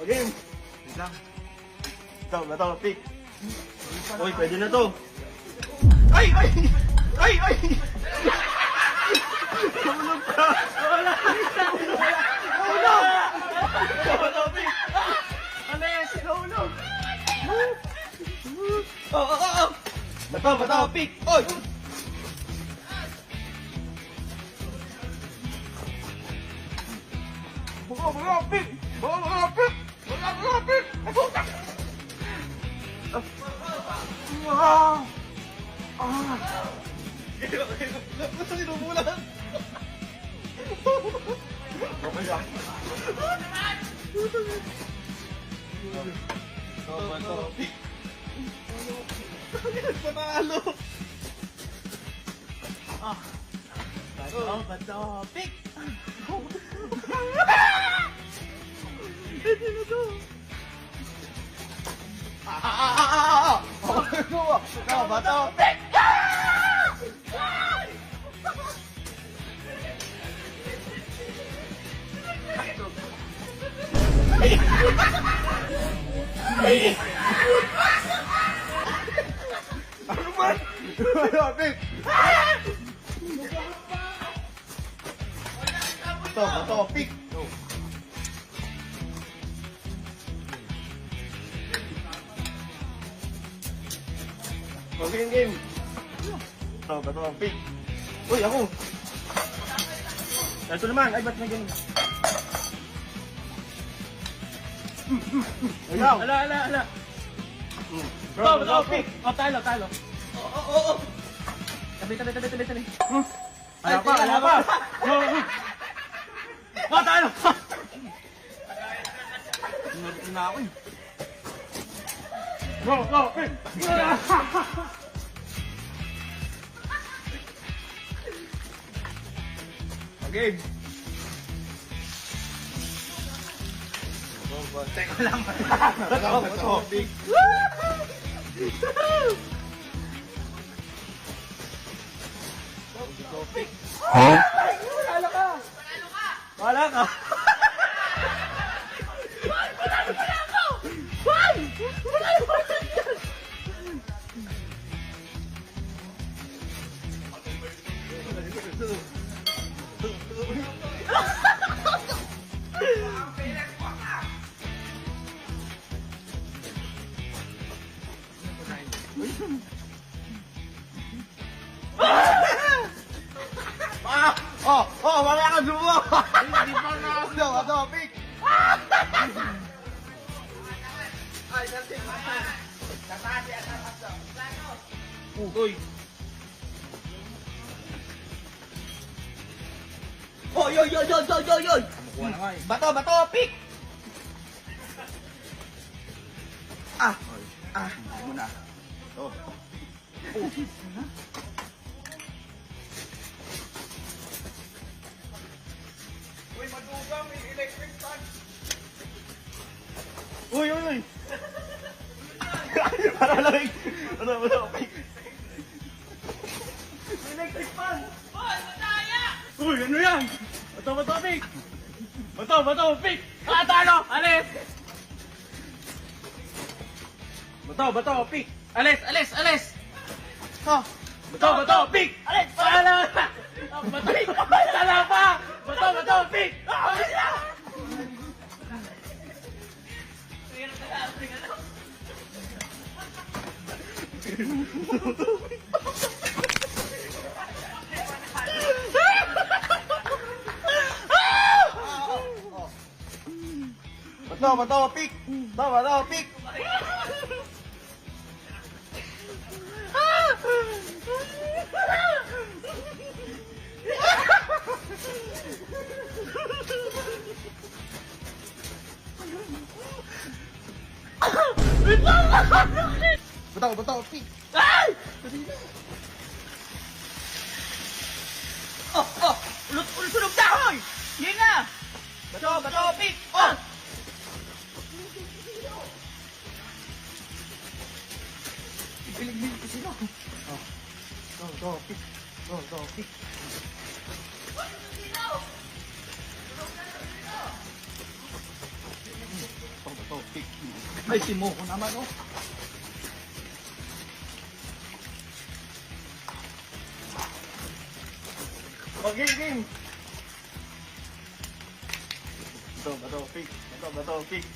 Okay. Wait lang. Ito, pick. Uy, pwede na to. Ay! Tulog ka! Wala! Tulog! Ito, pick. Alis! Tulog! Bato, pick. Oy! Bato, pick. Ay, puta! Gusto sinumulan. Okay lang. Bato, pick. Panalo. Bato, pick! Pwede na to. Bato, pick. Ano ba? Bato, pick. Bato, pick. Okay, game. Bato, pick. Uy, ako. Ito naman. Ay, ba't may ganun? Ayaw. Ala. Bato, pick! Oh, talo. Oo. Tabi. Ala pa. Oh, talo! Na ako eh. Go, pick! Okay. Teka lang. Bato, pick. Wala ka! Wala ka sumo! Hindi pa na! Bato, pick! Uy! Yoy! Kuha na nga eh. Bato, pick! Hindi mo na. Uy, madugang, may electric fan! Uy! Para lang. Bato, pick! Electric fan! Uy, ano yan? Bato, pick! Bato, pick! Talo! Alis! Bato, pick! Alis! Oh! Bato, pick! Alis! Talo! Talo pa! Bato, pick! Alis na! Bato, pick! Bato, pick! Bato, pick! Ay! Ulit sunog na ako! Yan na! Bato, pick! Oh! Pilig ko sila. Pick! Pick! Ay, si Moho naman, oh. Oh, game, game. Bato, bato, pick. Bato, bato, pick.